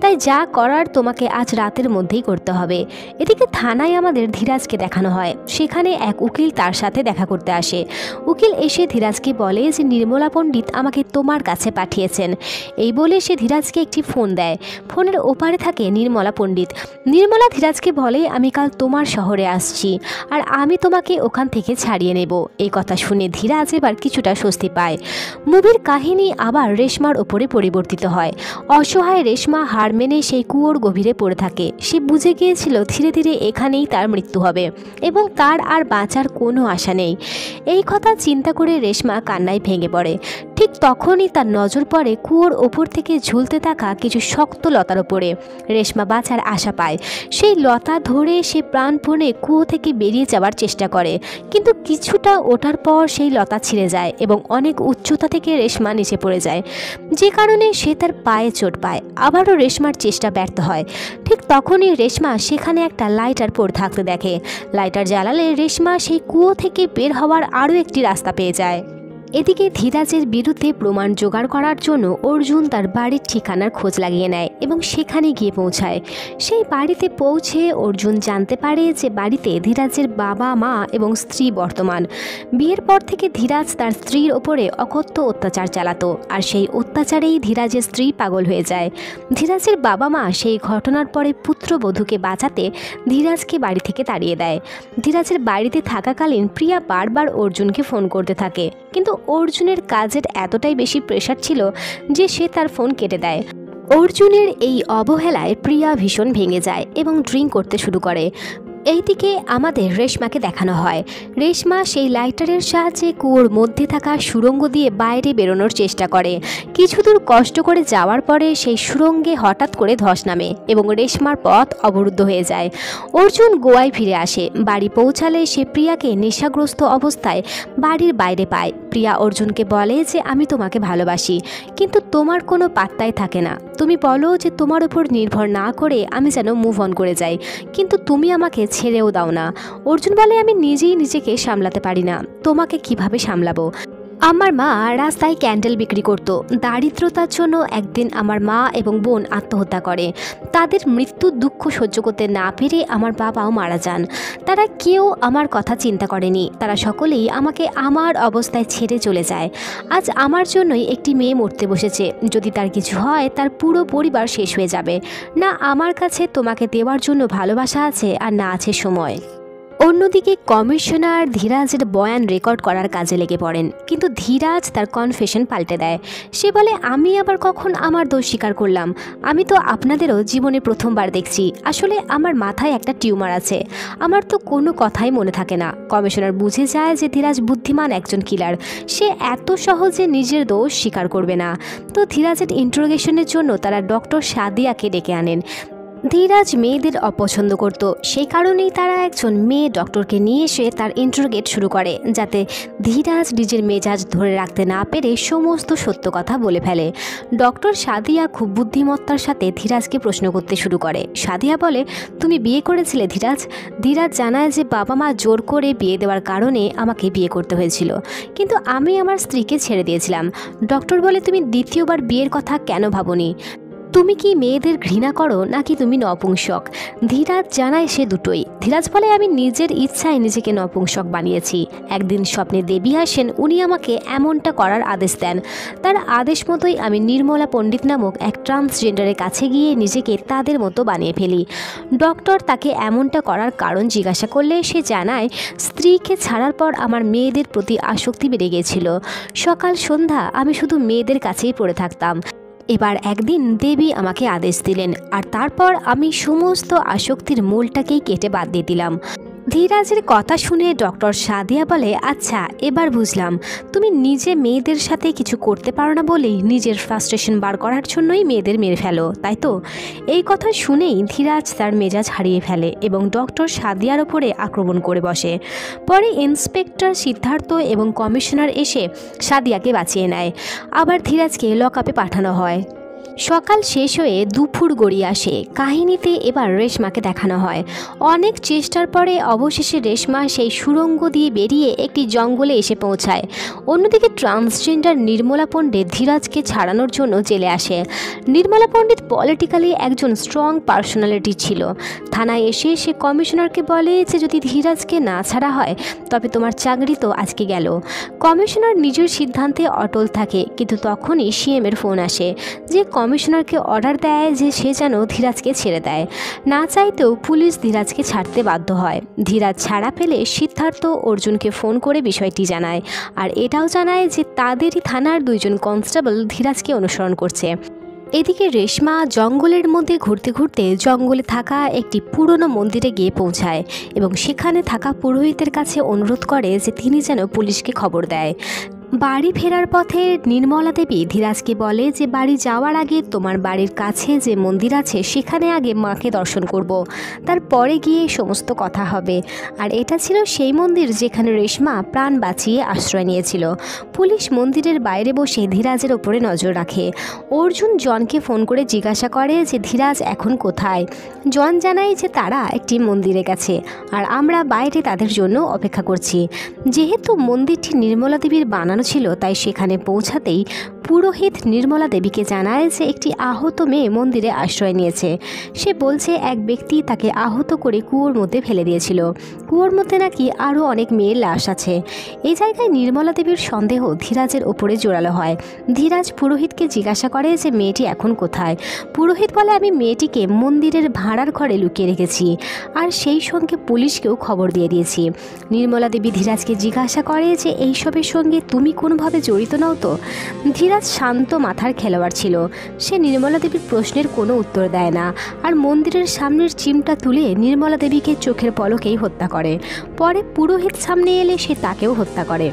তাই যা করার তোমাকে আজ রাতের মধ্যেই করতে হবে। এদিকে থানায় আমাদের ধীরাজকে দেখানো হয়। সেখানে এক উকিল তার সাথে দেখা করতে আসে। উকিল এসে ধীরাজকে বলে যে নির্মলা পণ্ডিত আমাকে তোমার কাছে পাঠিয়েছেন। এই বলে সে ধীরাজকে একটি ফোন দেয়। ফোনের ওপারে থাকে নির্মলা পণ্ডিত। নির্মলা ধীরাজকে বলে, আমি কাল তোমার শহরে আসছি আর আমি তোমাকে ওখান থেকে ছাড়িয়ে নেব। এই কথা শুনে ধীরাজ এবার কিছুটা স্বস্তি পায়। মুভির কাহিনী আবার রেশমার ওপরে পরিবর্তিত হয়। অসহায় রেশমা হার মেনে সেই কুয়োর গভীরে পড়ে থাকে। সে বুঝে গিয়েছিল ধীরে ধীরে এখানেই তার মৃত্যু হবে এবং তার আর বাঁচার কোনো আশা নেই। এই কথা চিন্তা করে রেশমা কান্নায় ভেঙে পড়ে। ঠিক তখনই তার নজর পড়ে কুয়োর ওপর থেকে ঝুলতে থাকা কিছু শক্ত লতার ওপরে। রেশমা বাঁচার আশা পায়। সেই লতা ধরে সে প্রাণপণে কুয়ো থেকে বেরিয়ে যাওয়ার চেষ্টা করে, কিন্তু কিছুটা ওঠার পর সেই লতা ছিঁড়ে যায় এবং অনেক উচ্চতা থেকে রেশমা নিচে পড়ে যায়, যে কারণে সে তার পায়ে চোট পায়। আবারও রেশমার চেষ্টা ব্যর্থ হয়। ঠিক তখনই রেশমা সেখানে একটা লাইটার পড়ে থাকতে দেখে। লাইটার জ্বালালে রেশমা সেই কুয়ো থেকে বের হওয়ার আরও একটি রাস্তা পেয়ে যায়। এদিকে ধীরাজের বিরুদ্ধে প্রমাণ জোগাড় করার জন্য অর্জুন তার বাড়ির ঠিকানার খোঁজ লাগিয়ে নেয় এবং সেখানে গিয়ে পৌঁছায়। সেই বাড়িতে পৌঁছে অর্জুন জানতে পারে যে বাড়িতে ধীরাজের বাবা মা এবং স্ত্রী বর্তমান। বিয়ের পর থেকে ধীরাজ তার স্ত্রীর ওপরে অকথ্য অত্যাচার চালাতো, আর সেই অত্যাচারেই ধীরাজের স্ত্রী পাগল হয়ে যায়। ধীরাজের বাবা মা সেই ঘটনার পরে পুত্রবধূকে বাঁচাতে ধীরাজকে বাড়ি থেকে তাড়িয়ে দেয়। ধীরাজের বাড়িতে থাকাকালীন প্রিয়া বারবার অর্জুনকে ফোন করতে থাকে, কিন্তু অর্জুনের কাজের এতটাই বেশি প্রেশার ছিল যে সে তার ফোন কেটে দেয়। অর্জুনের এই অবহেলায় প্রিয়া ভীষণ ভেঙে যায় এবং ড্রিঙ্ক করতে শুরু করে। এইদিকে আমাদের রেশমাকে দেখানো হয়। রেশমা সেই লাইটারের সাহায্যে কুয়োর মধ্যে থাকা সুড়ঙ্গ দিয়ে বাইরে বেরোনোর চেষ্টা করে। কিছু দূর কষ্ট করে যাওয়ার পরে সেই সুড়ঙ্গে হঠাৎ করে ধস নামে এবং রেশমার পথ অবরুদ্ধ হয়ে যায়। অর্জুন গোয়ায় ফিরে আসে। বাড়ি পৌঁছালে সে প্রিয়াকে নেশাগ্রস্ত অবস্থায় বাড়ির বাইরে পায়। প্রিয়া অর্জুনকে বলে যে আমি তোমাকে ভালোবাসি, কিন্তু তোমার কোনো পাত্তাই থাকে না। তুমি বলো যে তোমার উপর নির্ভর না করে আমি যেন মুভ অন করে যাই, কিন্তু তুমি আমাকে ছেড়েও দাও না। অর্জুন বলে আমি নিজেই নিজেকে সামলাতে পারি না, তোমাকে কিভাবে সামলাবো? আমার মা রাস্তায় ক্যান্ডেল বিক্রি করত। দারিদ্রতার জন্য একদিন আমার মা এবং বোন আত্মহত্যা করে। তাদের মৃত্যুর দুঃখ সহ্য করতে না পেরে আমার বাবাও মারা যান। তারা কেউ আমার কথা চিন্তা করেনি। তারা সকলেই আমাকে আমার অবস্থায় ছেড়ে চলে যায়। আজ আমার জন্যই একটি মেয়ে মরতে বসেছে। যদি তার কিছু হয় তার পুরো পরিবার শেষ হয়ে যাবে। না আমার কাছে তোমাকে দেওয়ার জন্য ভালোবাসা আছে, আর না আছে সময়। অন্যদিকে কমিশনার ধীরাজের বয়ান রেকর্ড করার কাজে লেগে পড়েন, কিন্তু ধীরাজ তার কনফেশন পাল্টে দেয়। সে বলে আমি আবার কখন আমার দোষ স্বীকার করলাম? আমি তো আপনাদেরও জীবনে প্রথমবার দেখছি। আসলে আমার মাথায় একটা টিউমার আছে, আমার তো কোনো কথাই মনে থাকে না। কমিশনার বুঝে যায় যে ধীরাজ বুদ্ধিমান একজন কিলার। সে এত সহজে নিজের দোষ স্বীকার করবে না। তো ধীরাজের ইন্টারোগেশনের জন্য তারা ডক্টর সাদিয়াকে ডেকে আনেন। ধীরাজ মেয়েদের অপছন্দ করত, সেই কারণেই তারা একজন মেয়ে ডক্টরকে নিয়ে এসে তার ইন্টারোগেট শুরু করে, যাতে ধীরাজ নিজের মেজাজ ধরে রাখতে না পেরে সমস্ত সত্য কথা বলে ফেলে। ডক্টর সাদিয়া খুব বুদ্ধিমত্তার সাথে ধীরাজকে প্রশ্ন করতে শুরু করে। সাদিয়া বলে, তুমি বিয়ে করেছিলে ধীরাজ? ধীরাজ জানায় যে বাবা মা জোর করে বিয়ে দেওয়ার কারণে আমাকে বিয়ে করতে হয়েছিল, কিন্তু আমি আমার স্ত্রীকে ছেড়ে দিয়েছিলাম। ডক্টর বলে, তুমি দ্বিতীয়বার বিয়ের কথা কেন ভাবনি? তুমি কি মেয়েদের ঘৃণা করো নাকি তুমি নপুংসক? ধীরাজ জানায় সে দুটোই। ধীরাজ বলে, আমি নিজের ইচ্ছায় নিজেকে নপুংসক বানিয়েছি। একদিন স্বপ্নে দেবী আসেন, উনি আমাকে এমনটা করার আদেশ দেন। তার আদেশ মতোই আমি নির্মলা পণ্ডিত নামক এক ট্রান্সজেন্ডারের কাছে গিয়ে নিজেকে তাদের মতো বানিয়ে ফেলি। ডক্টর তাকে এমনটা করার কারণ জিজ্ঞাসা করলে সে জানায়, স্ত্রীকে ছাড়ার পর আমার মেয়েদের প্রতি আসক্তি বেড়ে গিয়েছিল। সকাল সন্ধ্যা আমি শুধু মেয়েদের কাছেই পড়ে থাকতাম। এবার একদিন দেবী আমাকে আদেশ দিলেন, আর তারপর আমি সমস্ত আসক্তির মূলটাকেই কেটে বাদ দিয়ে দিলাম। ধীরাজের কথা শুনে ডক্টর সাদিয়া বলে, আচ্ছা এবার বুঝলাম, তুমি নিজে মেয়েদের সাথে কিছু করতে পারো না বলেই নিজের ফ্রাস্ট্রেশন বার করার জন্যই মেয়েদের মেরে ফেলো, তাই তো? এই কথা শুনেই ধীরাজ তার মেজাজ হারিয়ে ফেলে এবং ডক্টর সাদিয়ার ওপরে আক্রমণ করে বসে। পরে ইন্সপেক্টর সিদ্ধার্থ এবং কমিশনার এসে সাদিয়াকে বাঁচিয়ে নেয়। আবার ধীরাজকে লকআপে পাঠানো হয়। সকাল শেষ হয়ে দুপুর গড়িয়ে আসে। কাহিনীতে এবার রেশমাকে দেখানো হয়। অনেক চেষ্টার পরে অবশেষে রেশমা সেই সুড়ঙ্গ দিয়ে বেরিয়ে একটি জঙ্গলে এসে পৌঁছায়। অন্যদিকে ট্রান্সজেন্ডার নির্মলা পণ্ডিত ধীরাজকে ছাড়ানোর জন্য জেলে আসে। নির্মলা পণ্ডিত পলিটিক্যালি একজন স্ট্রং পার্সোনালিটি ছিল। থানায় এসে সে কমিশনারকে বলে যে যদি ধীরাজকে না ছাড়া হয় তবে তোমার চাকরি তো আজকে গেল। কমিশনার নিজের সিদ্ধান্তে অটল থাকে, কিন্তু তখনই সিএমের ফোন আসে যে কমিশনারকে অর্ডার দেয় যে সে যেন ধীরাজকে ছেড়ে দেয়। না চাইতেও পুলিশ ধীরাজকে ছাড়তে বাধ্য হয়। ধীরাজ ছাড়া পেলে সিদ্ধার্থ অর্জুনকে ফোন করে বিষয়টি জানায়, আর এটাও জানায় যে তাদেরই থানার 2 জন কনস্টেবল ধীরাজকে অনুসরণ করছে। এদিকে রেশমা জঙ্গলের মধ্যে ঘুরতে ঘুরতে জঙ্গলে থাকা একটি পুরনো মন্দিরে গিয়ে পৌঁছায় এবং সেখানে থাকা পুরোহিতের কাছে অনুরোধ করে যে তিনি যেন পুলিশকে খবর দেয়। বাড়ি ফেরার পথে নির্মলা দেবী ধীরাজকে বলে যে বাড়ি যাওয়ার আগে তোমার বাড়ির কাছে যে মন্দির আছে সেখানে আগে মাকে দর্শন করব, তারপরে গিয়ে সমস্ত কথা হবে। আর এটা ছিল সেই মন্দির যেখানে রেশমা প্রাণ বাঁচিয়ে আশ্রয় নিয়েছিল। পুলিশ মন্দিরের বাইরে বসে ধীরাজের ওপরে নজর রাখে। অর্জুন জনকে ফোন করে জিজ্ঞাসা করে যে ধীরাজ এখন কোথায়। জন জানায় যে তারা একটি মন্দিরে গেছে আর আমরা বাইরে তাদের জন্য অপেক্ষা করছি। যেহেতু মন্দিরটি নির্মলা দেবীর বানানো ছিল তাই সেখানে পৌঁছাতেই পুরোহিত নির্মলা দেবীকে জানায় যে একটি আহত মেয়ে মন্দিরে আশ্রয় নিয়েছে। সে বলছে এক ব্যক্তি তাকে আহত করে কুয়োর মধ্যে ফেলে দিয়েছিল। কুয়োর মধ্যে নাকি আরও অনেক মেয়ের লাশ আছে। এই জায়গায় নির্মলা দেবীর সন্দেহ ধীরাজের ওপরে জোরালো হয়। ধীরাজ পুরোহিতকে জিজ্ঞাসা করে যে মেয়েটি এখন কোথায়। পুরোহিত বলে আমি মেয়েটিকে মন্দিরের ভাড়ার ঘরে লুকিয়ে রেখেছি আর সেই সঙ্গে পুলিশকেও খবর দিয়ে দিয়েছি। নির্মলা দেবী ধীরাজকে জিজ্ঞাসা করে যে এইসবের সঙ্গে তুমি কোনোভাবে জড়িত নও তো। ধীরাজ শান্ত মাথার খেলোয়াড় ছিল। সে নির্মলা দেবীর প্রশ্নের কোনো উত্তর দেয় না আর মন্দিরের সামনের চিমটা তুলে নির্মলা দেবীকে চোখের পলকেই হত্যা করে। পরে পুরোহিত সামনে এলে সে তাকেও হত্যা করে।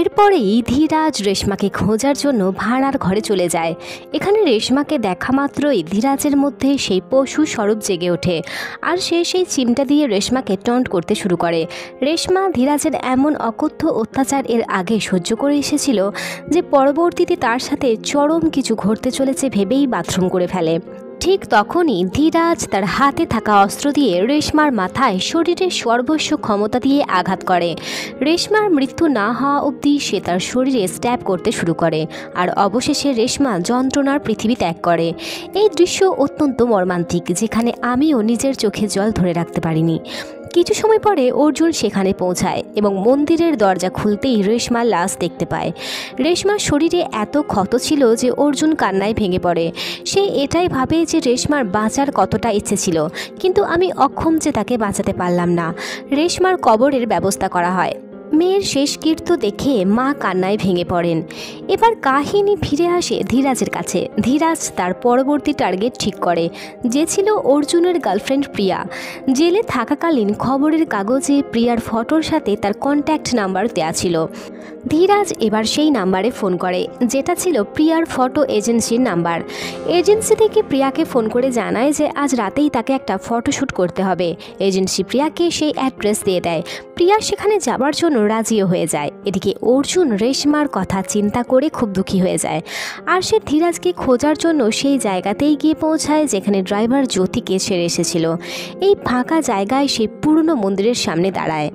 এরপরেই ধীরাজ রেশমাকে খোঁজার জন্য ভাড়ার ঘরে চলে যায়। এখানে রেশমাকে দেখা মাত্রই ধীরাজের মধ্যে সেই পশু স্বরূপ জেগে ওঠে আর সে সেই চিমটা দিয়ে রেশমাকে টন্ট করতে শুরু করে। রেশমা ধীরাজের এমন অকথ্য অত্যাচার এর আগে সহ্য করে এসেছিল যে পরবর্তীতে তার সাথে চরম কিছু ঘটতে চলেছে ভেবেই বাথরুম করে ফেলে। ঠিক তখনই ধীরাজ তার হাতে থাকা অস্ত্র দিয়ে রেশমার মাথায় শরীরের সর্বস্ব ক্ষমতা দিয়ে আঘাত করে। রেশমার মৃত্যু না হওয়া অবধি সে তার শরীরে স্ট্যাব করতে শুরু করে আর অবশেষে রেশমা যন্ত্রণার পৃথিবী ত্যাগ করে। এই দৃশ্য অত্যন্ত মর্মান্তিক, যেখানে আমিও নিজের চোখে জল ধরে রাখতে পারিনি। কিছু সময় পরে অর্জুন সেখানে পৌঁছায় এবং মন্দিরের দরজা খুলতেই রেশমার লাশ দেখতে পায়। রেশমার শরীরে এত ক্ষত ছিল যে অর্জুন কান্নায় ভেঙে পড়ে। সে এটাই ভাবে যে রেশমার বাঁচার কতটা ইচ্ছে ছিল, কিন্তু আমি অক্ষম যে তাকে বাঁচাতে পারলাম না। রেশমার কবরের ব্যবস্থা করা হয়। মেয়ের শেষকৃত্য দেখে মা কান্নায় ভেঙে পড়েন। এবার কাহিনী ফিরে আসে ধীরাজের কাছে। ধীরাজ তার পরবর্তী টার্গেট ঠিক করে, যে ছিল অর্জুনের গার্লফ্রেন্ড প্রিয়া। জেলে থাকাকালীন খবরের কাগজে প্রিয়ার ফটোর সাথে তার কন্ট্যাক্ট নাম্বার দেওয়া ছিল। ধীরাজ এবার সেই নাম্বারে ফোন করে, যেটা ছিল প্রিয়ার ফটো এজেন্সির নাম্বার। এজেন্সি থেকে প্রিয়াকে ফোন করে জানায় যে আজ রাতেই তাকে একটা ফটোশ্যুট করতে হবে। এজেন্সি প্রিয়াকে সেই অ্যাড্রেস দিয়ে দেয়। প্রিয়া সেখানে যাবার জন্য রাজিও হয়ে যায়। এদিকে অর্জুন রেশমার কথা চিন্তা করে খুব দুঃখী হয়ে যায় আর সে ধীরাজকে খোঁজার জন্য সেই জায়গাতেই গিয়ে পৌঁছায় যেখানে ড্রাইভার জ্যোতিকে ছেড়ে এসেছিল। এই ফাঁকা জায়গায় সেই পুরনো মন্দিরের সামনে দাঁড়ায়।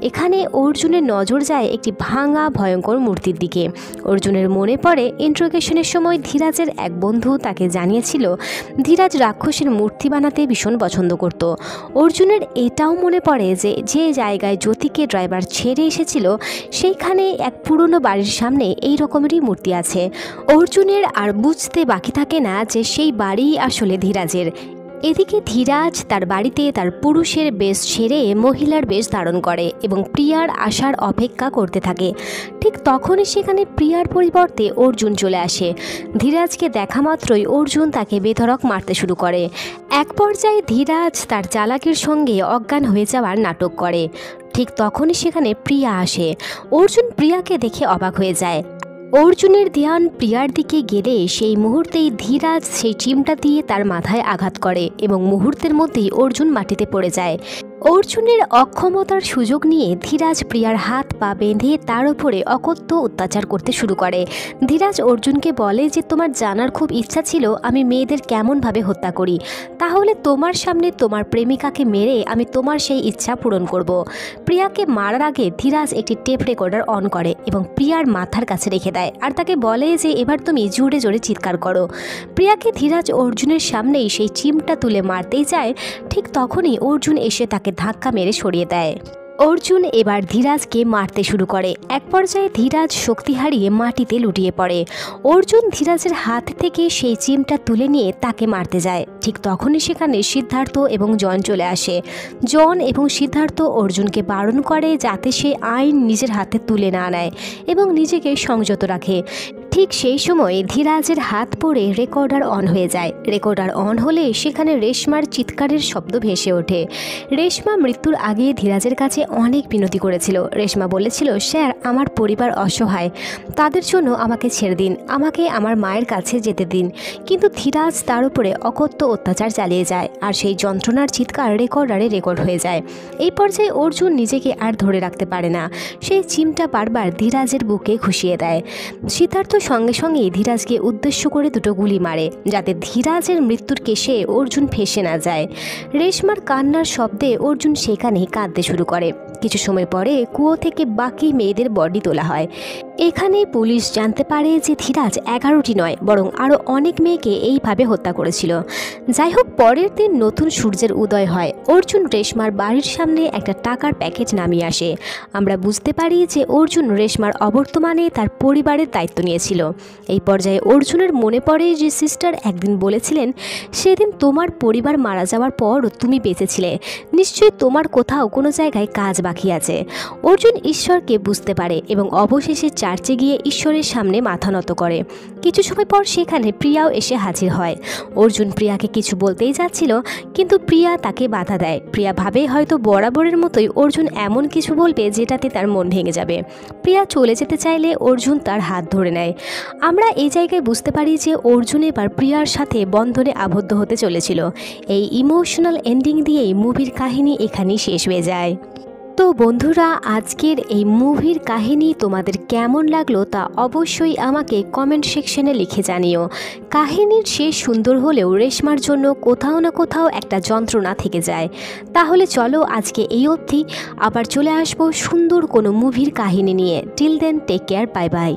এখানে অর্জুনের নজর যায় একটি ভাঙা ভয়ঙ্কর মূর্তির দিকে। অর্জুনের মনে পড়ে ইন্ট্রোগেশনের সময় ধীরাজের এক বন্ধু তাকে জানিয়েছিল ধীরাজ রাক্ষসের মূর্তি বানাতে ভীষণ পছন্দ করত। অর্জুনের এটাও মনে পড়ে যে যে জায়গায় জ্যোতিকে ড্রাইভার ছেড়ে এসেছিল সেইখানে এক পুরনো বাড়ির সামনে এই রকমেরই মূর্তি আছে। অর্জুনের আর বুঝতে বাকি থাকে না যে সেই বাড়িই আসলে ধীরাজের। এদিকে ধীরাজ তার বাড়িতে তার পুরুষের বেশ ছেড়ে মহিলার বেশ ধারণ করে এবং প্রিয়ার আসার অপেক্ষা করতে থাকে। ঠিক তখনই সেখানে প্রিয়ার পরিবর্তে অর্জুন চলে আসে। ধীরাজকে দেখা মাত্রই অর্জুন তাকে বেধড়ক মারতে শুরু করে। এক পর্যায়ে ধীরাজ তার চালাকের সঙ্গে অজ্ঞান হয়ে যাওয়ার নাটক করে। ঠিক তখনই সেখানে প্রিয়া আসে। অর্জুন প্রিয়াকে দেখে অবাক হয়ে যায়। অর্জুনের ধ্যান প্রিয়ার দিকে গেলে সেই মুহূর্তেই ধীরাজ সেই চিমটা দিয়ে তার মাথায় আঘাত করে এবং মুহূর্তের মধ্যেই অর্জুন মাটিতে পড়ে যায়। অর্জুনের অক্ষমতার সুযোগ নিয়ে ধীরাজ প্রিয়ার হাত পা বেঁধে তার উপরে অকথ্য অত্যাচার করতে শুরু করে। ধীরাজ অর্জুনকে বলে যে তোমার জানার খুব ইচ্ছা ছিল আমি মেয়েদের কেমনভাবে হত্যা করি, তাহলে তোমার সামনে তোমার প্রেমিকাকে মেরে আমি তোমার সেই ইচ্ছা পূরণ করব। প্রিয়াকে মারার আগে ধীরাজ একটি টেপ রেকর্ডার অন করে এবং প্রিয়ার মাথার কাছে রেখে দেয় আর তাকে বলে যে এবার তুমি জোরে জোরে চিৎকার করো। প্রিয়াকে ধীরাজ অর্জুনের সামনেই সেই চিমটা তুলে মারতেই যায়। ঠিক তখনই অর্জুন এসে তাকে ধাক্কা মেরে সরিয়ে দেয়। অর্জুন এবার ধীরাজকে মারতে শুরু করে। এক পর্যায়ে ধীরাজ শক্তি হারিয়ে মাটিতে লুটিয়ে পড়ে। অর্জুন ধীরাজের হাত থেকে সেই চিমটা তুলে নিয়ে তাকে মারতে যায়। ঠিক তখনই সেখানে সিদ্ধার্থ এবং জন চলে আসে। জন এবং সিদ্ধার্থ অর্জুনকে বারণ করে যাতে সে আইন নিজের হাতে তুলে না নেয় এবং নিজেকে সংযত রাখে। ঠিক সেই সময় ধীরাজের হাত পড়ে রেকর্ডার অন হয়ে যায়। রেকর্ডার অন হলে সেখানে রেশমার চিৎকারের শব্দ ভেসে ওঠে। রেশমা মৃত্যুর আগে ধীরাজের কাছে অনেক বিনতি করেছিল। রেশমা বলেছিল, স্যার, আমার পরিবার অসহায়, তাদের জন্য আমাকে ছেড়ে দিন, আমাকে আমার মায়ের কাছে যেতে দিন। কিন্তু ধীরাজ তার উপরে অকথ্য অত্যাচার চালিয়ে যায়, আর সেই যন্ত্রণার চিৎকার রেকর্ডারে রেকর্ড হয়ে যায়। এই পর্যায়ে অর্জুন নিজেকে আর ধরে রাখতে পারে না। সেই চিমটা বারবার ধীরাজের বুকে ঘুষিয়ে দেয়। সিদ্ধার্থ সঙ্গে সঙ্গেই ধীরাজকে উদ্দেশ্য করে দুটো গুলি মারে, যাতে ধীরাজের মৃত্যুর কেশে অর্জুন ফেঁসে না যায়। রেশমার কান্নার শব্দে অর্জুন সেখানেই কাঁদতে শুরু করে। কিছু সময় পরে কুয়ো থেকে বাকি মেয়েদের বডি তোলা হয়। এখানে পুলিশ জানতে পারে যে ধীরাজ 11টি নয়, বরং আরও অনেক মেয়েকে এইভাবে হত্যা করেছিল। যাই হোক, পরের দিন নতুন সূর্যের উদয় হয়। অর্জুন রেশমার বাড়ির সামনে একটা টাকার প্যাকেট নামিয়ে আসে। আমরা বুঝতে পারি যে অর্জুন রেশমার অবর্তমানে তার পরিবারের দায়িত্ব নিয়েছিল। এই পর্যায়ে অর্জুনের মনে পড়ে যে সিস্টার একদিন বলেছিলেন, সেদিন তোমার পরিবার মারা যাওয়ার পর তুমি বেঁচেছিলে, নিশ্চয়ই তোমার কোথাও কোনো জায়গায় কাজ বাকি আছে। অর্জুন ঈশ্বরকে বুঝতে পারে এবং অবশেষে চার্চে গিয়ে ঈশ্বরের সামনে মাথা নত করে। কিছু সময় পর সেখানে প্রিয়াও এসে হাজির হয়। অর্জুন প্রিয়াকে কিছু বলতেই যাচ্ছিল, কিন্তু প্রিয়া তাকে বাধা দেয়। প্রিয়া ভাবে হয়তো বরাবরের মতোই অর্জুন এমন কিছু বলবে যেটাতে তার মন ভেঙে যাবে। প্রিয়া চলে যেতে চাইলে অর্জুন তার হাত ধরে নেয়। আমরা এই জায়গায় বুঝতে পারি যে অর্জুন এবার প্রিয়ার সাথে বন্ধনে আবদ্ধ হতে চলেছিল। এই ইমোশনাল এন্ডিং দিয়েই মুভির কাহিনী এখানেই শেষ হয়ে যায়। তো বন্ধুরা, আজকের এই মুভির কাহিনী তোমাদের কেমন লাগলো তা অবশ্যই আমাকে কমেন্ট সেকশনে লিখে জানিও। কাহিনীর শেষ সুন্দর হলেও রেশমার জন্য কোথাও না কোথাও একটা যন্ত্রণা থেকে যায়। তাহলে চলো আজকে এই অবধি, আবার চলে আসবো সুন্দর কোনো মুভির কাহিনী নিয়ে। Till then, take care, bye by.